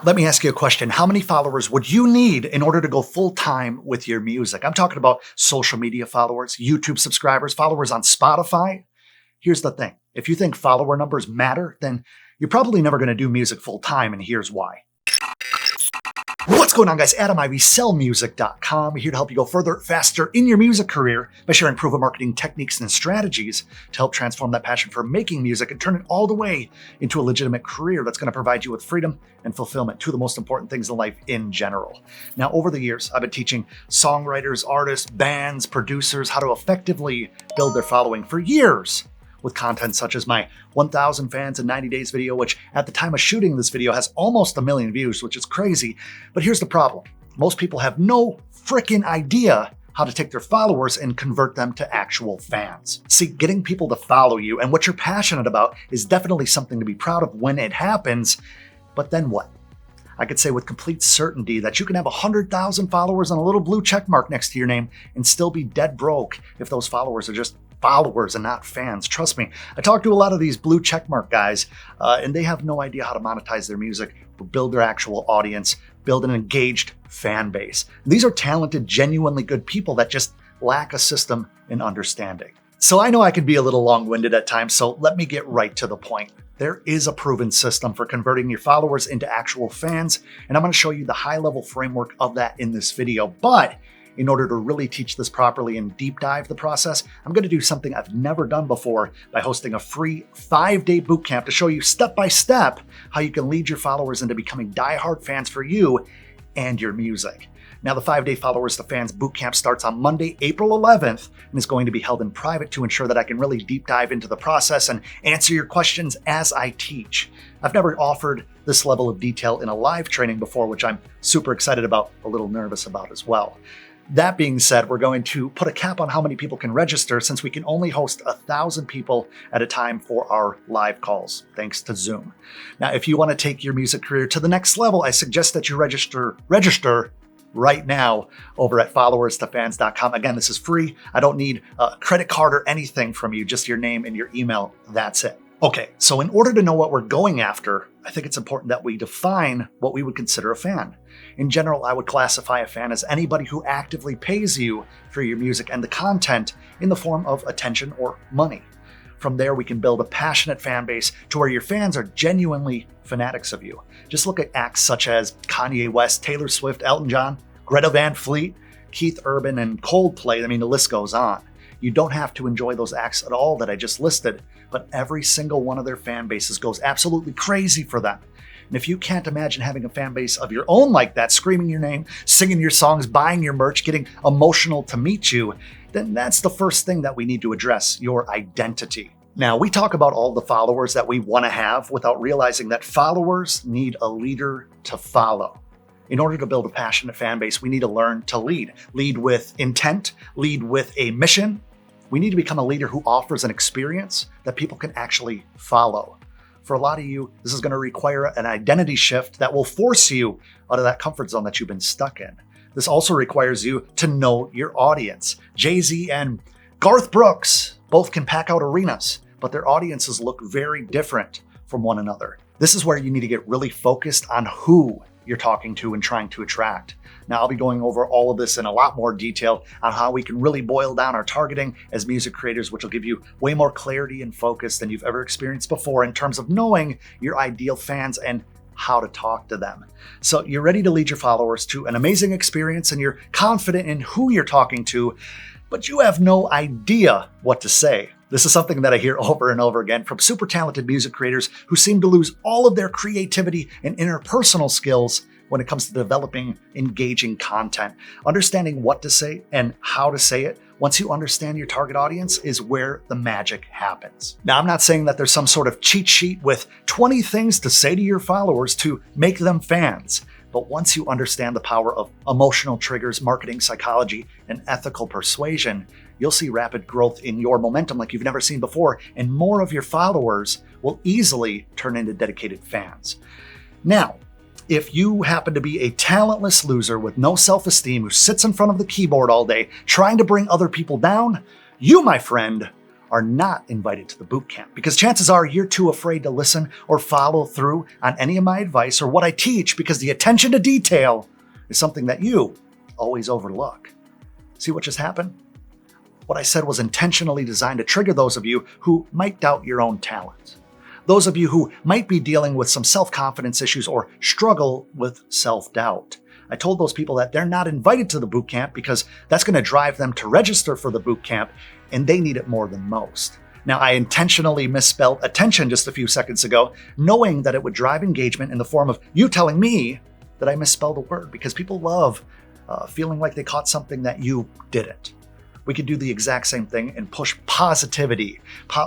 Let me ask you a question. How many followers would you need in order to go full time with your music? I'm talking about social media followers, YouTube subscribers, followers on Spotify. Here's the thing. If you think follower numbers matter, then you're probably never going to do music full time, and here's why. What's going on, guys? Adam Ivy, sellmusic.com. We're here to help you go further, faster in your music career by sharing proven marketing techniques and strategies to help transform that passion for making music and turn it all the way into a legitimate career that's going to provide you with freedom and fulfillment, two of the most important things in life in general. Now, over the years, I've been teaching songwriters, artists, bands, producers how to effectively build their following for years, with content such as my 1,000 fans in 90 days video, which at the time of shooting this video has almost 1 million views, which is crazy. But here's the problem. Most people have no freaking idea how to take their followers and convert them to actual fans. See, getting people to follow you and what you're passionate about is definitely something to be proud of when it happens. But then what? I could say with complete certainty that you can have 100,000 followers and a little blue check mark next to your name and still be dead broke if those followers are just followers and not fans. Trust me, I talk to a lot of these blue checkmark guys, and they have no idea how to monetize their music or build their actual audience, build an engaged fan base. These are talented, genuinely good people that just lack a system and understanding. So I know I can be a little long-winded at times, so let me get right to the point. There is a proven system for converting your followers into actual fans, and I'm going to show you the high-level framework of that in this video. But in order to really teach this properly and deep dive the process, I'm going to do something I've never done before by hosting a free 5-day bootcamp to show you step-by-step how you can lead your followers into becoming diehard fans for you and your music. Now, the 5-day Followers to Fans bootcamp starts on Monday, April 11th, and is going to be held in private to ensure that I can really deep dive into the process and answer your questions as I teach. I've never offered this level of detail in a live training before, which I'm super excited about, a little nervous about as well. That being said, we're going to put a cap on how many people can register since we can only host 1,000 people at a time for our live calls, thanks to Zoom. Now, if you want to take your music career to the next level, I suggest that you register right now over at followerstofans.com. Again, this is free. I don't need a credit card or anything from you, just your name and your email. That's it. Okay, so in order to know what we're going after, I think it's important that we define what we would consider a fan. In general, I would classify a fan as anybody who actively pays you for your music and the content in the form of attention or money. From there, we can build a passionate fan base to where your fans are genuinely fanatics of you. Just look at acts such as Kanye West, Taylor Swift, Elton John, Greta Van Fleet, Keith Urban, and Coldplay. I mean, the list goes on. You don't have to enjoy those acts at all that I just listed, but every single one of their fan bases goes absolutely crazy for them. And if you can't imagine having a fan base of your own like that, screaming your name, singing your songs, buying your merch, getting emotional to meet you, then that's the first thing that we need to address, your identity. Now, we talk about all the followers that we want to have without realizing that followers need a leader to follow. In order to build a passionate fan base, we need to learn to lead. Lead with intent, lead with a mission. We need to become a leader who offers an experience that people can actually follow. For a lot of you, this is going to require an identity shift that will force you out of that comfort zone that you've been stuck in. This also requires you to know your audience. Jay-Z and Garth Brooks both can pack out arenas, but their audiences look very different from one another. This is where you need to get really focused on who you're talking to and trying to attract. Now, I'll be going over all of this in a lot more detail on how we can really boil down our targeting as music creators, which will give you way more clarity and focus than you've ever experienced before in terms of knowing your ideal fans and how to talk to them. So you're ready to lead your followers to an amazing experience and you're confident in who you're talking to, but you have no idea what to say. This is something that I hear over and over again from super talented music creators who seem to lose all of their creativity and interpersonal skills when it comes to developing engaging content. Understanding what to say and how to say it, once you understand your target audience, is where the magic happens. Now, I'm not saying that there's some sort of cheat sheet with 20 things to say to your followers to make them fans. But once you understand the power of emotional triggers, marketing psychology, and ethical persuasion, you'll see rapid growth in your momentum like you've never seen before, and more of your followers will easily turn into dedicated fans. Now, if you happen to be a talentless loser with no self-esteem who sits in front of the keyboard all day trying to bring other people down, you, my friend, are not invited to the boot camp because chances are you're too afraid to listen or follow through on any of my advice or what I teach because the attention to detail is something that you always overlook. See what just happened? What I said was intentionally designed to trigger those of you who might doubt your own talents. Those of you who might be dealing with some self-confidence issues or struggle with self-doubt. I told those people that they're not invited to the boot camp because that's going to drive them to register for the boot camp, and they need it more than most. Now, I intentionally misspelled attention just a few seconds ago, knowing that it would drive engagement in the form of you telling me that I misspelled a word, because people love feeling like they caught something that you didn't. We could do the exact same thing and push positivity,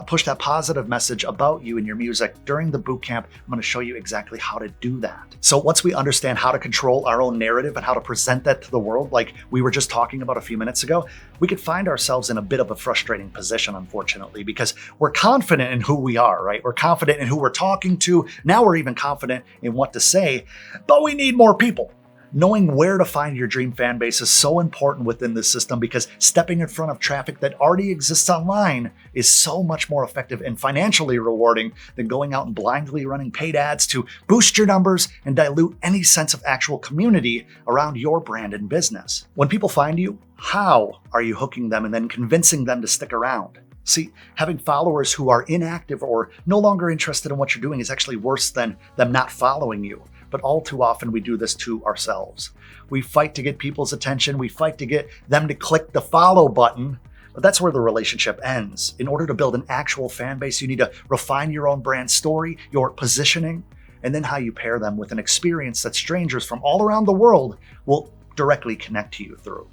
push that positive message about you and your music during the boot camp. I'm going to show you exactly how to do that. So once we understand how to control our own narrative and how to present that to the world, like we were just talking about a few minutes ago, we could find ourselves in a bit of a frustrating position, unfortunately, because we're confident in who we are, right? We're confident in who we're talking to. Now we're even confident in what to say, but we need more people. Knowing where to find your dream fan base is so important within this system because stepping in front of traffic that already exists online is so much more effective and financially rewarding than going out and blindly running paid ads to boost your numbers and dilute any sense of actual community around your brand and business. When people find you, how are you hooking them and then convincing them to stick around? See, having followers who are inactive or no longer interested in what you're doing is actually worse than them not following you. But all too often we do this to ourselves. We fight to get people's attention. We fight to get them to click the follow button, but that's where the relationship ends. In order to build an actual fan base, you need to refine your own brand story, your positioning, and then how you pair them with an experience that strangers from all around the world will directly connect to you through.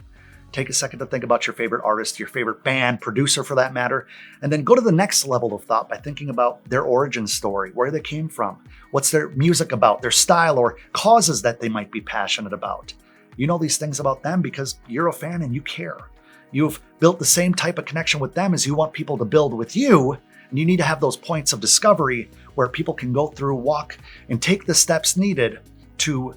Take a second to think about your favorite artist, your favorite band, producer for that matter, and then go to the next level of thought by thinking about their origin story, where they came from, what's their music about, their style, or causes that they might be passionate about. You know these things about them because you're a fan and you care. You've built the same type of connection with them as you want people to build with you, and you need to have those points of discovery where people can go through, walk, and take the steps needed to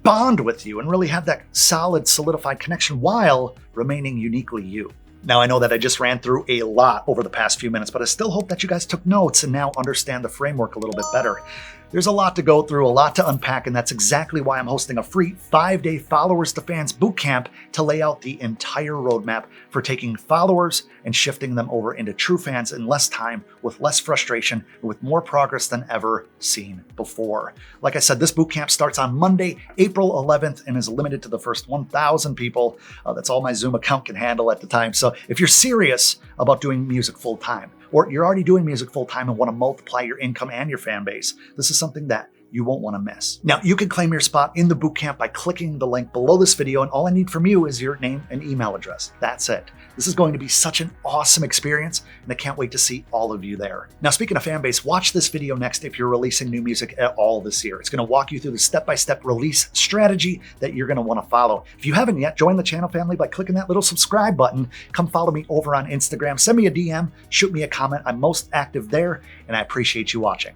bond with you and really have that solid, solidified connection while remaining uniquely you. Now, I know that I just ran through a lot over the past few minutes, but I still hope that you guys took notes and now understand the framework a little bit better. There's a lot to go through, a lot to unpack, and that's exactly why I'm hosting a free 5-day Followers to Fans bootcamp to lay out the entire roadmap for taking followers and shifting them over into true fans in less time, with less frustration, and with more progress than ever seen before. Like I said, this bootcamp starts on Monday, April 11th, and is limited to the first 1,000 people. That's all my Zoom account can handle at the time. So if you're serious about doing music full time, or you're already doing music full time and want to multiply your income and your fan base, this is something that you won't want to miss. Now, you can claim your spot in the bootcamp by clicking the link below this video, and all I need from you is your name and email address. That's it. This is going to be such an awesome experience, and I can't wait to see all of you there. Now, speaking of fan base, watch this video next if you're releasing new music at all this year. It's going to walk you through the step-by-step release strategy that you're going to want to follow. If you haven't yet, join the channel family by clicking that little subscribe button. Come follow me over on Instagram. Send me a DM, shoot me a comment. I'm most active there, and I appreciate you watching.